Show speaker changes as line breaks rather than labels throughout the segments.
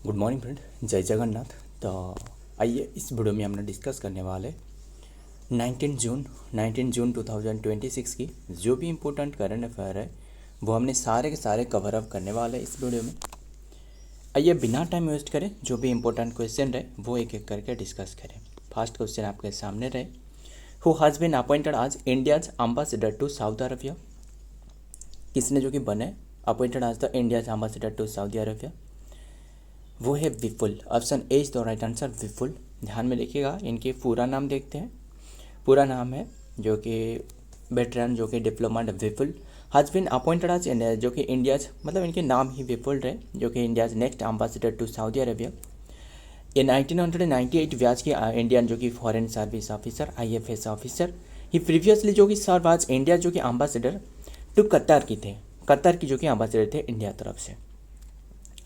Good morning friend, जय जगन्नाथ। तो आइए इस वीडियो में हम डिस्कस करने वाले 19 जून 2026 की जो भी इम्पोर्टेंट करंट अफेयर है वो हमने सारे के सारे कवर अप करने वाले इस वीडियो में। आइए बिना टाइम वेस्ट करें जो भी इम्पोर्टेंट क्वेश्चन रहे वो एक एक करके डिस्कस करें। फर्स्ट क्वेश्चन आपके सामने रहे, who has been appointed as India's ambassador to Saudi Arabia. किसने जो कि बने appointed as the India's ambassador to Saudi Arabia, वो है Vipul. Option A is the right answer, Vipul. ध्यान में देखिएगा, इनके पूरा नाम देखते हैं। पूरा नाम है जो कि वेटरन जो कि diplomat Vipul has been appointed आज जो कि इंडियाज मतलब इनके नाम ही विपुल रहे, जो कि India's next ambassador to Saudi Arabia. ये 1998 ब्याज की इंडियन जो कि foreign service officer IFS officer. He previously जो कि सर्व आज इंडिया जो कि एम्बेसडर टू कतर की थे, कतर की जो कि एम्बेसडर थे इंडिया तरफ से।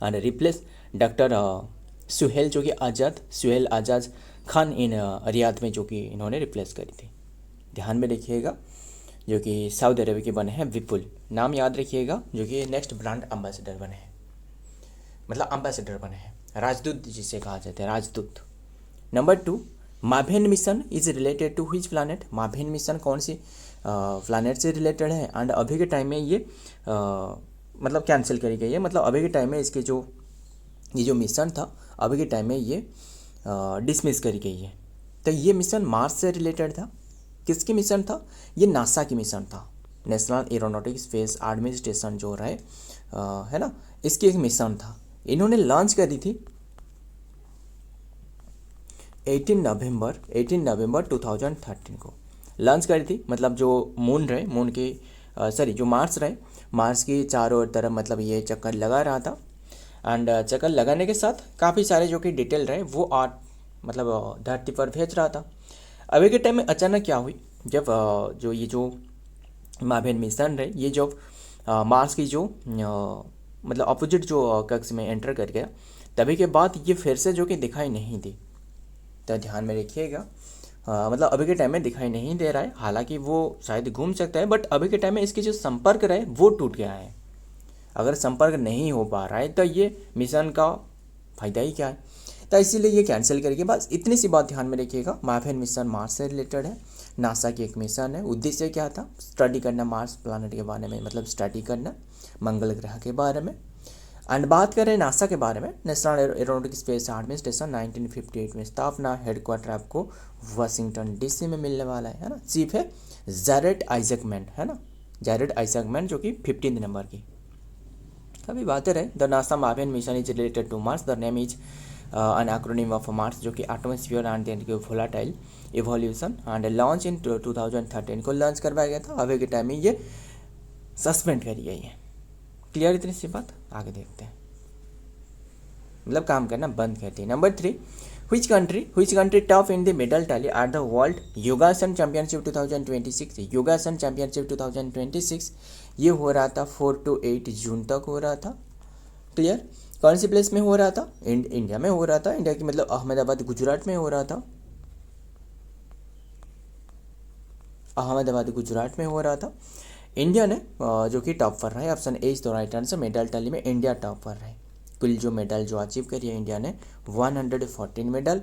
And replace doctor Suhail Azad Khan in Riyadh में जो कि इन्होंने रिप्लेस करी थी। ध्यान में रखिएगा, जो कि सऊदी अरब के बने हैं विपुल। नाम याद रखिएगा, जो कि नेक्स्ट ब्रांड एम्बेसडर बने हैं, मतलब एम्बेसडर बने हैं, राजदूत जिसे कहा जाता है, राजदूत। Number 2, MAVEN mission is related to which planet. MAVEN mission कौन सी प्लानट से रिलेटेड है एंड अभी के टाइम में ये मतलब कैंसिल करी गई है, मतलब अभी के टाइम में इसके ये जो मिशन था अभी के टाइम में ये डिसमिस करी गई है। तो ये मिशन मार्स से रिलेटेड था। किसकी मिशन था? ये नासा की मिशन था, नेशनल एरोनॉटिक स्पेस एडमिनिस्ट्रेशन जो रहे है ना, इसकी एक मिशन था। इन्होंने लॉन्च करी थी 18 नवंबर 2013 को लॉन्च करी थी। मतलब जो मून रहे, मून के जो मार्स रहे, मार्स की चारों तरफ मतलब ये चक्कर लगा रहा था। एंड चक्कर लगाने के साथ काफ़ी सारे जो कि डिटेल रहे वो मतलब धरती पर भेज रहा था। अभी के टाइम में अचानक क्या हुई, जब जो मावेन मिशन रहे, ये जो मार्स की जो मतलब अपोजिट जो कक्ष में एंटर कर गया, तभी के बाद ये फिर से जो कि दिखाई नहीं दी। तो ध्यान में रखिएगा, मतलब अभी के टाइम में दिखाई नहीं दे रहा है। हालांकि वो शायद घूम सकता है, बट अभी के टाइम में इसकी जो संपर्क रहे वो टूट गया है। अगर संपर्क नहीं हो पा रहा है तो ये मिशन का फायदा ही क्या है। तो इसीलिए ये कैंसिल करके, बस इतनी सी बात ध्यान में रखिएगा। मावेन मिशन मार्स से रिलेटेड है, नासा की एक मिशन है। उद्देश्य क्या था? स्टडी करना मार्स प्लानट के बारे में, मतलब स्टडी करना मंगल ग्रह के बारे में। एंड बात करें नासा के बारे में, नेशनल एरोनॉटिक स्पेस एडमिनिस्ट्रेशन 1958 में स्थापना। हेडक्वार्टर आपको वाशिंगटन DC में मिलने वाला है ना। चीफ है जैरेड आइजैकमैन, है ना, जैरेड आइजैकमैन जो कि 15 नंबर की। अभी बात है the NASA MAVEN mission is related to Mars. The name is an acronym of Mars, जो कि atmosphere and then volatile evolution. And launch in 2013 को लॉन्च करवाया गया था। अभी के टाइम में ये सस्पेंड करी गई है। क्लियर इतनी सी बात? आगे देखते हैं, मतलब काम करना बंद करती है। Number 3, which country top in the medal tally at the World योगासन चैंपियनशिप 2026। योगासन चैंपियनशिप 2026 ये हो रहा था 4 to 8 जून तक हो रहा था। क्लियर? कौन सी प्लेस में हो रहा था? इंडिया में हो रहा था। इंडिया की मतलब अहमदाबाद गुजरात में हो रहा था। अहमदाबाद गुजरात में हो रहा था। इंडिया ने जो कि टॉप पर रहा है। Option A is the right answer, medal tally में इंडिया टॉप पर रहे। कुल जो मेडल जो अचीव करी है इंडिया ने 114 मेडल,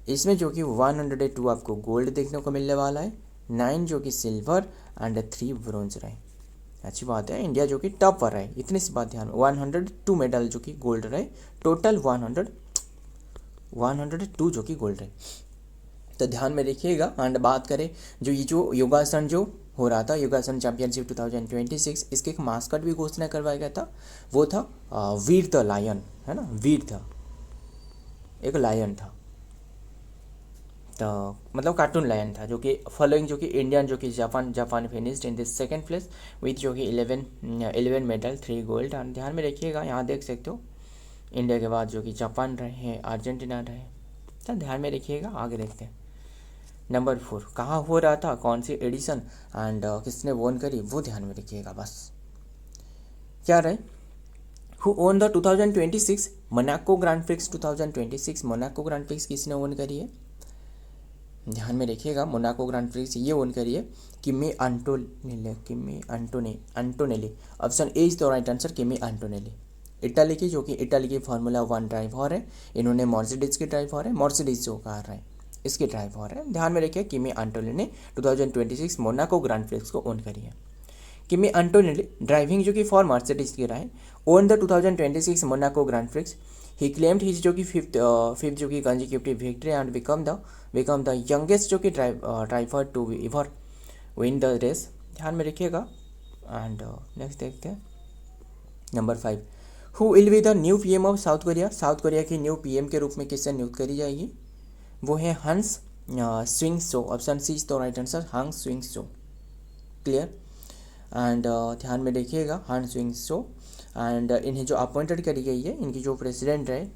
इसमें जो कि 102 आपको गोल्ड देखने को मिलने वाला है, 9 जो कि सिल्वर एंड 3 ब्रोंज रहे। अच्छी बात है, इंडिया जो कि टॉप पर रहे। इतनी सी बात ध्यान, 102 मेडल जो कि गोल्ड रहे, टोटल 102 जो कि गोल्ड रहे। तो ध्यान में रखिएगा। एंड बात करें जो ये जो योगासन जो हो रहा था, योगासन चैंपियनशिप 2026, इसके एक मास्कट भी घोषणा करवाया गया था। वो था वीर द लायन, है ना, वीर था, एक लायन था। तो मतलब कार्टून लायन था, जो कि फॉलोइंग जो कि इंडियन जो कि Japan finished in this second place with जो कि 11 मेडल 3 गोल्ड। एंड ध्यान में रखिएगा, यहाँ देख सकते हो इंडिया के बाद जो कि जापान रहे हैं, अर्जेंटीना रहे। तो ध्यान में रखिएगा, आगे देखते हैं। नंबर 4, कहाँ हो रहा था, कौन सी एडिशन एंड किसने वोन करी, वो ध्यान में रखिएगा। बस क्या रहे, who own the 2026 Monaco Grand prix 2026। Monaco Grand prix किसने ओन करी है? ध्यान में रखिएगा, मोनाको ग्रैंड प्रिक्स ये ओन करी है Kimi Antonelli. Option A is the right answer, Kimi Antonelli. Italy की, जो कि इटाली की फार्मूला 1 ड्राइवर है। इन्होंने मर्सिडीज की ड्राइवर है, मर्सिडीज जो कार है इसकी ड्राइवर है। ध्यान में रखिए किमी एंटोनेली ने 2026 मोनाको ग्रैंड प्रिक्स को ओन करी है। किमी एंटोनेली ड्राइविंग जो कि फॉर मर्सिडीज की रहा है, on the 2026 Monaco Grand Prix. He claimed his जो कि फिफ्थ जो कि consecutive victory and become the youngest जो कि driver to ever win the race. ध्यान में रखिएगा। एंड नेक्स्ट देखते हैं number 5, who will be the new PM of South Korea. South Korea की न्यू पीएम के रूप में किससे नियुक्त करी जाएगी? वो है हंस स्विंग सो। Option C is the right answer, हंस स्विंग सो। क्लियर। एंड ध्यान में देखिएगा हंस स्विंग सो। एंड इन्हें जो अपॉइंटेड करी गई है, इनकी जो प्रेसिडेंट है,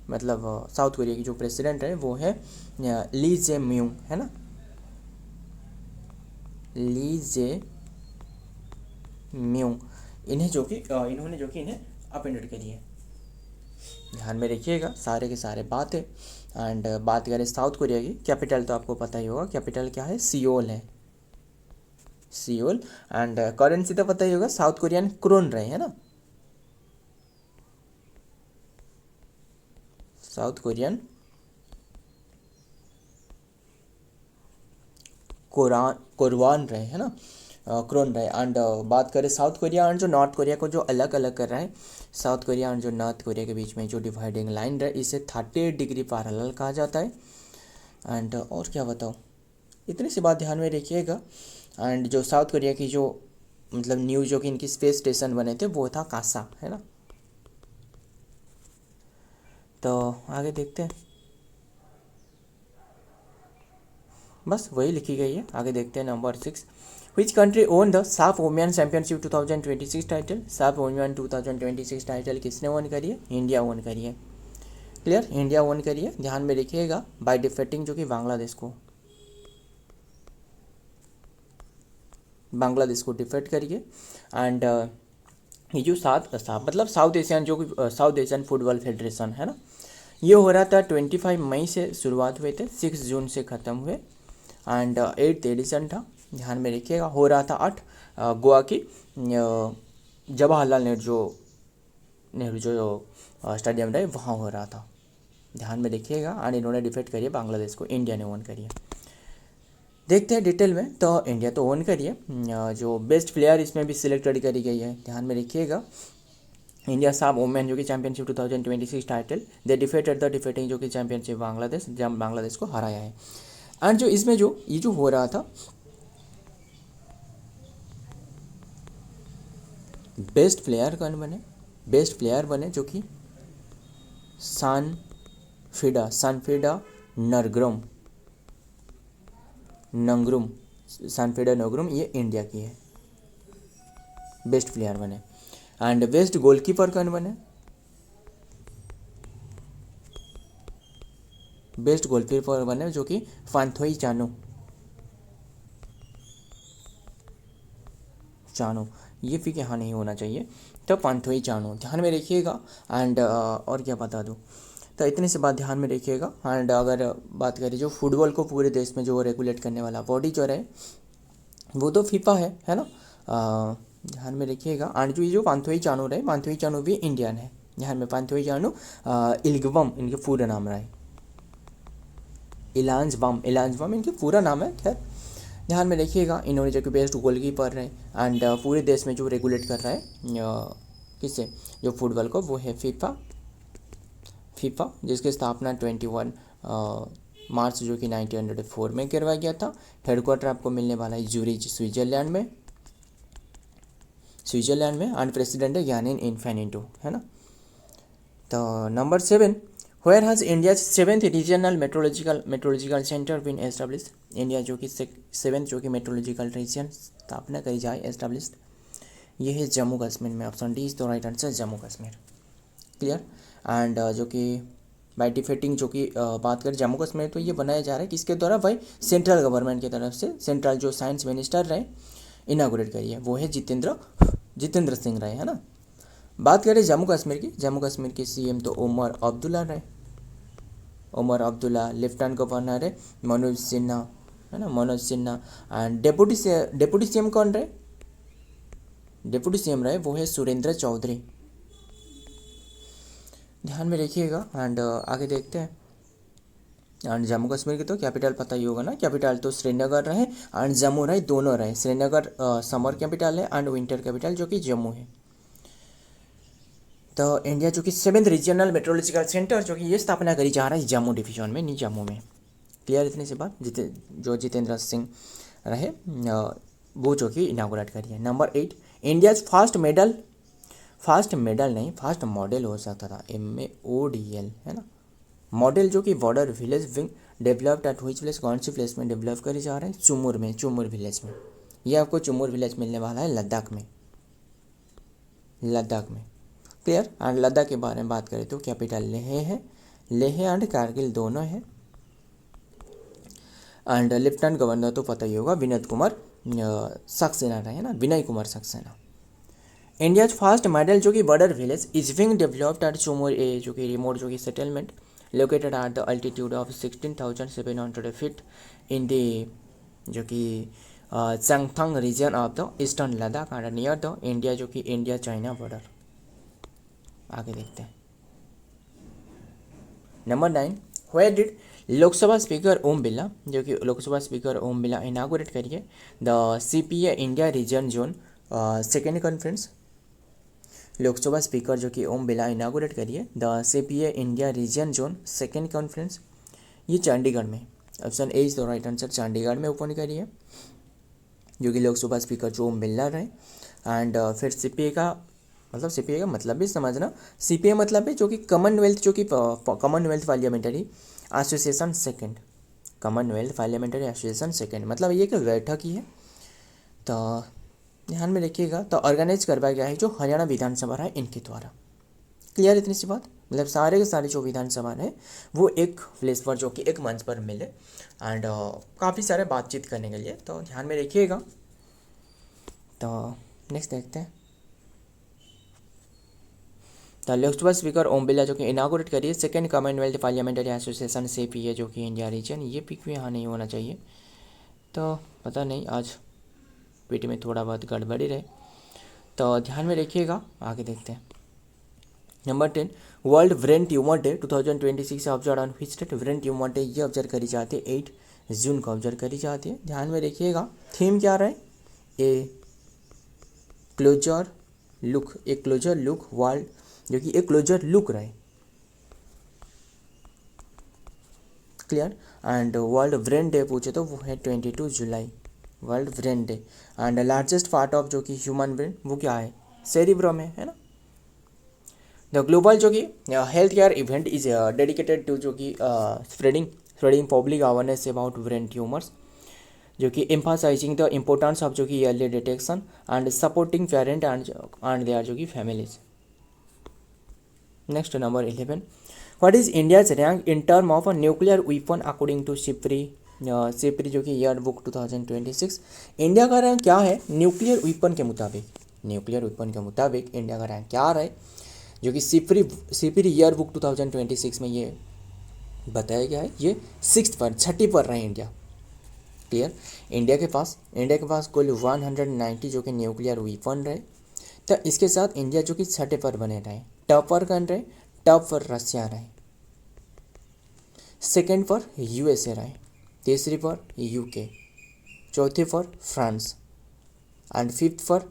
मतलब साउथ कोरिया की जो प्रेसिडेंट है वो है ली जे म्यूंग, है ना, ली जे म्यूंग। इन्हें जो कि इन्होंने जो कि इन्हें अपॉइंटेड करी है। ध्यान में रखिएगा सारे के सारे बात है। एंड बात करें साउथ कोरिया की, कैपिटल तो आपको पता ही होगा, कैपिटल क्या है? सियोल है, सियोल। एंड करेंसी तो पता ही होगा, साउथ कोरियन क्रोन रहे, है ना, साउथ कोरियन कोरवान रहे, है ना, क्रोन रहे। एंड बात करें साउथ कोरिया एंड जो नॉर्थ कोरिया को जो अलग अलग कर रहा है, साउथ कोरिया एंड जो नॉर्थ कोरिया के बीच में जो डिवाइडिंग लाइन रहे, इसे 38 डिग्री पैरेलल कहा जाता है। एंड और क्या बताऊँ, इतनी सी बात ध्यान में रखिएगा। एंड जो साउथ कोरिया की जो मतलब न्यू जो कि इनकी स्पेस स्टेशन बने थे वो था कासा, है ना। तो आगे देखते हैं, बस वही लिखी गई है। आगे देखते हैं number 6, which country own the साफ वुमेन चैंपियनशिप 2026 टाइटल। साफ वुमेन 2026 टाइटल किसने ओन करी है? इंडिया ओन करी है। क्लियर, इंडिया ओन करी है। ध्यान में रखिएगा बाय डिफेटिंग जो कि बांग्लादेश को डिफेट करिए। एंड ये जो मतलब साउथ एशियन जो कि साउथ एशियन फुटबॉल फेडरेशन है ना, ये हो रहा था 25 मई से शुरुआत हुए थे, 6 जून से ख़त्म हुए। एंड 8th एडिशन था। ध्यान में रखिएगा, हो रहा था 8 गोवा की जवाहरलाल नेहरू जो स्टेडियम रहे वहाँ हो रहा था। ध्यान में रखिएगा। एंड इन्होंने डिफेट करी है बांग्लादेश को, इंडिया ने ओन करी है। देखते हैं डिटेल में। तो इंडिया तो ओन करी है, जो बेस्ट प्लेयर इसमें भी सिलेक्टेड करी गई है। ध्यान में रखिएगा, इंडिया साफ वुमेन जो कि championship 2026 title, they defeated the defeating जो कि चैंपियनशिप बांग्लादेश, जब बांग्लादेश को हराया है। एंड जो इसमें जो ये जो हो रहा था, बेस्ट प्लेयर कौन बने? बेस्ट प्लेयर बने जो कि सानफिडा नंगरुम, ये इंडिया की है, बेस्ट प्लेयर बने। एंड बेस्ट गोलकीपर कौन बने? बेस्ट गोलकीपर बने जो कि फांथोई चानो, ये फिर यहाँ नहीं होना चाहिए, तो पांथोई चानो। ध्यान में रखिएगा। एंड और क्या बता दूँ, तो इतनी सी बात ध्यान में रखिएगा। एंड अगर बात करें जो फुटबॉल को पूरे देश में जो रेगुलेट करने वाला बॉडी जो रहे वो तो फीफा है ना, ध्यान में रखिएगा। एंड जो ये जो पांथोई चानो रहे, पांथोई चानो भी इंडियन है। ध्यान में, पांथोई चानो इल्गवम इनके पूरा नाम रहे, इलांजबम इनके पूरा नाम है। खैर ध्यान में रखिएगा। इन्होंने जो कि बेस्ट गोलकीपर रहे। एंड पूरे देश में जो रेगुलेट कर रहा है किससे, जो फुटबॉल को, वो है फीफा, जिसकी स्थापना 21 मार्च जो कि 1904 में करवाया गया था। हेडक्वार्टर आपको मिलने वाला है ज्यूरिच स्विट्जरलैंड में। एंड प्रेसिडेंट है गियानी इन्फेनिटो, है ना। तो number 7, where has India 7th regional meteorological centre been establish. India जो कि 7th जो कि मेट्रोलॉजिकल रीजन स्थापना करी जाए, एस्टेब्लिश, ये है जम्मू कश्मीर में। Option D is the right answer, Jammu Kashmir. Clear. And जो कि बाय डिफेटिंग जो कि बात करें जम्मू कश्मीर, तो ये बनाया जा रहा है किसके द्वारा भाई? सेंट्रल गवर्नमेंट की तरफ से। सेंट्रल जो साइंस मिनिस्टर रहे इनागोरेट करिए, वो है जितेंद्र सिंह रहे, है ना। बात करें जम्मू कश्मीर की सीएम तो उमर अब्दुल्ला, लेफ्टिनेंट गवर्नर है मनोज सिन्हा, है ना, एंड डेप्यूटी सीएम कौन रहे? डेप्यूटी सीएम रहे वो है सुरेंद्र चौधरी, ध्यान में रखिएगा। एंड आगे देखते हैं। एंड जम्मू कश्मीर की तो कैपिटल पता ही होगा ना, कैपिटल तो श्रीनगर रहे एंड जम्मू रहे, दोनों रहे। श्रीनगर समर कैपिटल है एंड विंटर कैपिटल जो कि जम्मू है। तो इंडिया जो कि 7th रीजनल मेट्रोलॉजिकल सेंटर जो कि ये स्थापना करी जा रहा है जम्मू डिवीजन में, नहीं जम्मू में। क्लियर इतनी सी बात। जो जितेंद्र सिंह रहे वो जो कि इनागोरेट करी है। नंबर 8, इंडियाज फास्ट मेडल नहीं, फास्ट मॉडल हो सकता था, MAODL है ना। मॉडल जो कि border village wing developed at which place, कौन सी प्लेस में डेवलप करे जा रहे हैं? चुमुर में, चुमुर विलेज में। ये आपको चुमुर विलेज मिलने वाला है लद्दाख में, लद्दाख में। क्लियर। एंड लद्दाख के बारे में बात करें तो कैपिटल लेह है, लेह एंड कारगिल दोनों है। एंड लेफ्टिनेंट गवर्नर तो पता ही होगा विनोद कुमार सक्सेना रहे ना, Vinay Kumar Saxena. India's first model जो कि border village is being developed eight चुमुर ए जो कि रिमोट जो कि settlement located at the altitude of 16,700 feet in the जो कि चंगथंग reason of the eastern Ladakh and near the India जो कि इंडिया चाइना बॉर्डर। आगे देखते हैं। Number 9, where did Lok Sabha speaker Om Birla जो कि लोकसभा स्पीकर ओम बिरला इनागोरेट करिए the CPA India region zone second conference. Lok Sabha speaker जो कि ओम बिरला इनागोरेट करिए the CPA India region zone second conference. ये चंडीगढ़ में, option A is the right answer, Chandigarh में ओपन करिए, जो कि लोकसभा स्पीकर जो ओम बिरला रहे। एंड फिर CPA का मतलब भी समझना। CPA मतलब है जो कि कॉमनवेल्थ जो कि Commonwealth parliamentary association second, Commonwealth parliamentary association second मतलब ये कि बैठक ही है। तो ध्यान में रखिएगा। तो ऑर्गेनाइज करवाया गया है जो हरियाणा विधानसभा है इनके द्वारा। क्लियर इतनी सी बात। मतलब सारे के सारे जो विधानसभा है वो एक प्लेस पर जो कि एक मंच पर मिले एंड काफ़ी सारे बातचीत करने के लिए, तो ध्यान में रखिएगा। तो नेक्स्ट देखते हैं। तो लोकसभा स्पीकर ओम बिरला जो कि इनागोरेट करिए second Commonwealth parliamentary association CPA जो कि इंडिया रीजन। ये पिक भी यहाँ नहीं होना चाहिए, तो पता नहीं आज पेट में थोड़ा बहुत गड़बड़ी रहे, तो ध्यान में रखिएगा। आगे देखते हैं। Number 10, world brain tumour day 2026 observe on which date? Brain tumour day ये ऑब्जर्व करी जाती है 8 जून को ऑब्जर्व करी जाती है। ध्यान में रखिएगा। थीम क्या रहे? A closer look, a closer look world जो कि एक क्लोजर लुक रहे। Clear. And world brain day पूछे तो वो है 22 जुलाई, world brain day. And largest part of जो कि ह्यूमन ब्रेन वो क्या है? सेरिब्रम है ना। द ग्लोबल जो कि health care event is dedicated to जो कि spreading public awareness about brain tumours जो कि एम्फासाइजिंग द इम्पोर्टेंस ऑफ जो कि early detection and supporting parent and their जो कि families. Next number 11, what is India's rank in term of nuclear weapon according to SIPRI जो कि year book 2026। India का rank क्या है न्यूक्लियर वेपन के मुताबिक? न्यूक्लियर वेपन के मुताबिक इंडिया का रैंक क्या रहे जो कि सिप्री ईयर बुक 2026 में ये बताया गया है। ये 6th पर, 6ठी पर रहे इंडिया। क्लियर। इंडिया के पास कुल 190 जो कि न्यूक्लियर वेपन रहे। तो इसके साथ इंडिया जो कि 6ठे पर बने रहे। टॉप पर कौन रहे? टॉप पर रशिया रहे, सेकेंड पर USA रहे, तीसरी पर UK, चौथी पर फ्रांस एंड 5th पर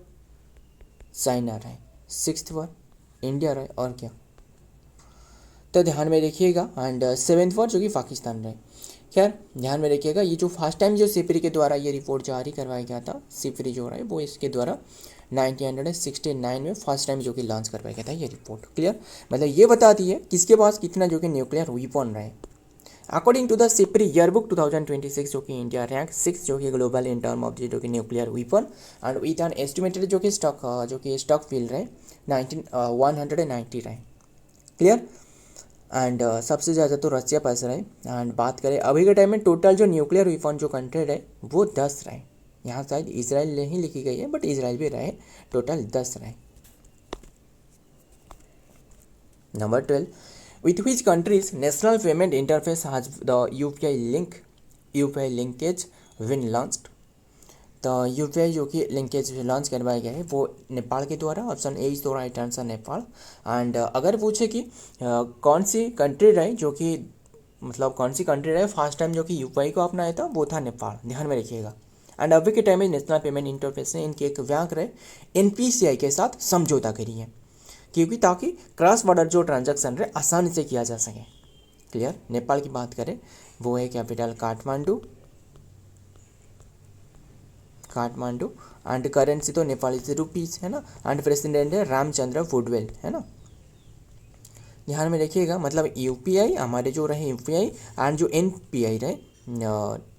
चाइना रहे, 6th पर इंडिया रहे। और क्या, तो ध्यान में रखिएगा। एंड 7th पर जो कि पाकिस्तान रहे। खैर ध्यान में रखिएगा। ये जो फर्स्ट टाइम जो सिप्री के द्वारा ये रिपोर्ट जारी करवाया गया था, सिप्री जो रहा है वो इसके द्वारा 1969 में फर्स्ट टाइम जो कि लॉन्च करवाया गया था ये रिपोर्ट। क्लियर। मतलब ये बताती है किसके पास कितना जो कि न्यूक्लियर वेपन रहे। According to the SIPRI yearbook 2026 जो कि इंडिया रैंक 6 जो कि ग्लोबल इन टर्म ऑफ जो कि nuclear weapon and with an estimated जो कि स्टॉक फील रहे 190 रहे। क्लियर। एंड सबसे ज़्यादा तो रशिया पास रहे। एंड बात करें अभी के टाइम में टोटल जो न्यूक्लियर वेपन जो कंट्री रहे वो 10 रहे। यहाँ शायद इसराइल नहीं लिखी गई है बट इसराइल भी रहे, टोटल 10 रहे। Number 12, with which countries national payment interface has the UPI linkage been launched? तो यूपीआई जो कि लिंकेज लॉन्च करवाया गया है वो नेपाल के द्वारा। Option A is the right answer, Nepal. And अगर पूछे कि कौन सी कंट्री रहे जो कि मतलब कौन सी कंट्री रहे फर्स्ट टाइम जो कि यूपीआई को अपनाया था, वो था नेपाल, ध्यान में रखिएगा। एंड अभी के टाइम में नेशनल पेमेंट इंटरफेस ने इनकी एक व्याग्र एनपीसीआई के साथ समझौता करी है, क्योंकि ताकि क्रॉस बॉर्डर जो ट्रांजैक्शन रहे आसानी से किया जा सके। क्लियर। नेपाल की बात करें, वो है capital Kathmandu, Kathmandu. And currency तो नेपाली से रुपीज़ है ना। एंड प्रेसिडेंट है रामचंद्र फुडवेल, है ना। ध्यान में रखिएगा, मतलब यूपीआई हमारे जो रहे यूपीआई एंड जो एनपीआई रहे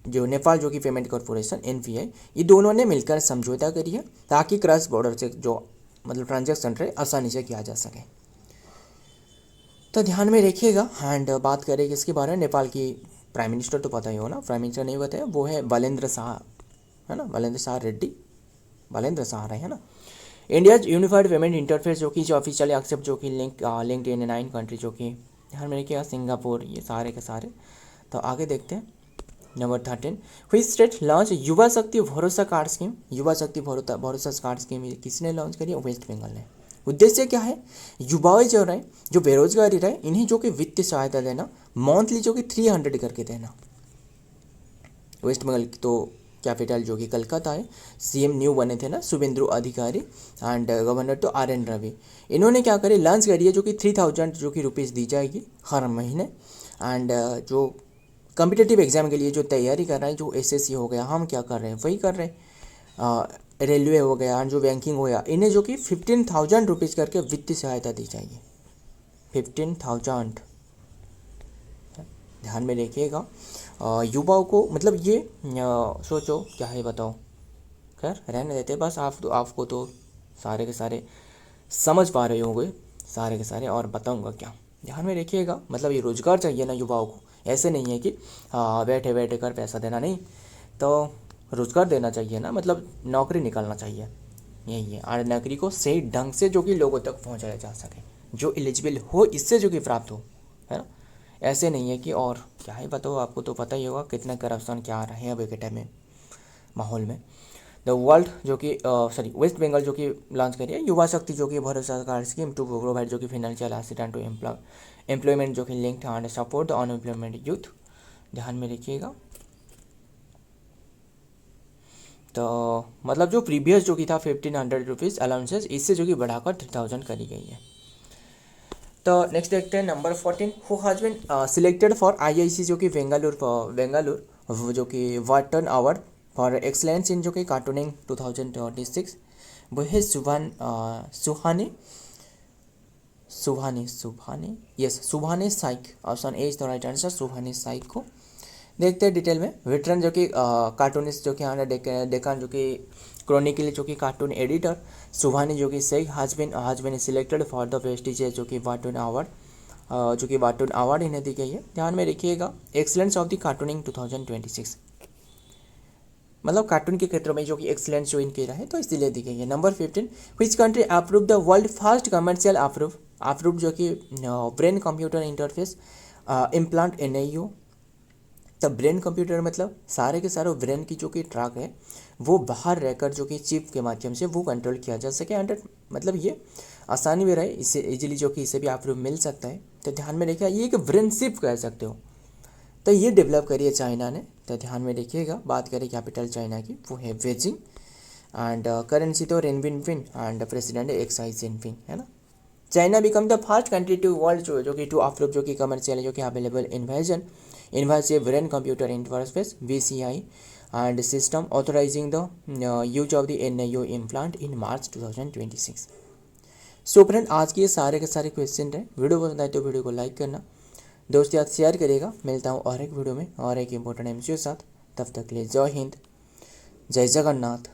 जो नेपाल जो कि पेमेंट कॉरपोरेशन एनपीआई, ये दोनों ने मिलकर समझौता करी है ताकि क्रॉस बॉर्डर से जो मतलब ट्रांजैक्शन रहे आसानी से किया जा सके। तो ध्यान में रखिएगा। एंड बात करें किसके बारे में, नेपाल की प्राइम मिनिस्टर तो पता ही हो ना, प्राइम मिनिस्टर नहीं बताया, वो है बलेंद्र शाह, है ना, बलेंद्र शाह रेड्डी, बलेंद्र शाह रहे, है ना। इंडिया यूनिफाइड पेमेंट इंटरफेस जो कि ऑफिशियली एक्सेप्ट जो कि लिंक्ड इन 9 कंट्री जो कि ध्यान में रखिएगा, सिंगापुर, ये सारे के सारे। तो आगे देखते हैं नंबर 13, व्हिच स्टेट लॉन्च युवा शक्ति भरोसा कार्ड स्कीम। युवा शक्ति भरोसा कार्ड स्कीम किसने लॉन्च करी है, वेस्ट बंगाल ने। उद्देश्य क्या है, युवाएं जो रहे जो बेरोजगारी रहे इन्हें जो कि वित्तीय सहायता देना, मंथली जो कि 300 करके देना। वेस्ट बंगाल की तो कैपिटल जो कि कलकत्ता है, सीएम न्यू बने थे ना शुभेंदु अधिकारी, एंड गवर्नर तो आर.एन. रवि। इन्होंने क्या करे, लॉन्च करी है जो कि 3000 जो कि रुपीज़ दी जाएगी हर महीने। एंड जो कम्पिटिटिव एग्जाम के लिए जो तैयारी कर रहे हैं, जो एसएससी हो गया, हम क्या कर रहे हैं वही कर रहे हैं, रेलवे हो गया, जो बैंकिंग हो गया, इन्हें जो कि 15,000 रुपीज़ करके वित्तीय सहायता दी जाएगी, 15,000। ध्यान में रखिएगा। युवाओं को मतलब ये सोचो क्या है बताओ, खैर रहने देते, बस आपको तो सारे के सारे समझ पा रहे होंगे सारे के सारे, और बताऊंगा क्या। ध्यान में रखिएगा, मतलब ये रोजगार चाहिए ना युवाओं को, ऐसे नहीं है कि बैठे बैठे कर पैसा देना, नहीं, तो रोजगार देना चाहिए ना, मतलब नौकरी निकालना चाहिए, यही है। और नौकरी को सही ढंग से जो कि लोगों तक पहुंचाया जा सके, जो एलिजिबल हो इससे जो कि प्राप्त हो, है ना। ऐसे नहीं है कि और क्या है बताओ, आपको तो पता ही होगा कितना करप्शन क्या आ रहा है अभी के टाइम में माहौल में। द वर्ल्ड जो कि वेस्ट बंगाल जो कि लॉन्च करी है युवा शक्ति जो कि भरोसा कार्ड स्कीम टू प्रोवाइड जो कि फाइनेंशियल असिस्टेंस टू एम्प्लॉयमेंट जो कि linked and support the unemployment youth. ध्यान में रखिएगा। तो मतलब जो प्रीवियस जो कि था 1500 रुपीज़ अलाउंसेस, इससे जो कि बढ़ाकर 3000 करी गई है। तो नेक्स्ट देखते हैं number 14, who has been selected for IIC जो कि बेंगलुरु जो कि वाटन अवार्ड फॉर एक्सलेंस इन जो कि कार्टूनिंग 2026, वो है Subhani Saik. Option A is the right answer, Subhani Saik को। देखते हैं डिटेल में। वेटरन जो कि कार्टूनिस्ट जो कि डेकान जो कि क्रॉनिकल जो कि कार्टून एडिटर सुभानी जो कि Sheikh has been selected for the prestigious जो कि वाटून अवार्ड जो कि वाटून अवार्ड इन्हें दी गई है। ध्यान में रखिएगा, एक्सीलेंस ऑफ द कार्टूनिंग 2026, मतलब कार्टून के क्षेत्रों में जो कि एक्सीलेंस जो इनके रहे तो इसलिए दी गई है। Number 15, which country approve the world first commercial approve जो कि brain computer interface implant NIO। तब ब्रेन कंप्यूटर मतलब सारे के सारे ब्रेन की जो कि ट्रैक है वो बाहर रहकर जो कि चिप के माध्यम से वो कंट्रोल किया जा सके, एंड मतलब ये आसानी में रहे, इससे इजीली जो कि इसे भी अप्रूव मिल सकता है। तो ध्यान में रखिएगा, ये एक ब्रेन चिप कह सकते हो, तो ये डेवलप करी है चाइना ने। तो ध्यान में रखिएगा। बात करें कैपिटल चाइना की, वो है बेजिंग, एंड करेंसी तो रेनबिनपिन, एंड प्रेसिडेंट है XI जिनपिंग, है ना। China become the first country to world जो कि टू अप्रूव जो कि कमर्शियल जो कि available invasive brain computer interface BCI and system authorising the use of the NIO implant in March 2026। So friend, आज के ये सारे के सारे क्वेश्चन रहे। वीडियो पसंद आए तो वीडियो को लाइक करना, दोस्त याद शेयर करेगा। मिलता हूँ और एक वीडियो में और एक इम्पोर्टेंट MCQ के साथ। तब तक के लिए जय हिंद, जय जगन्नाथ।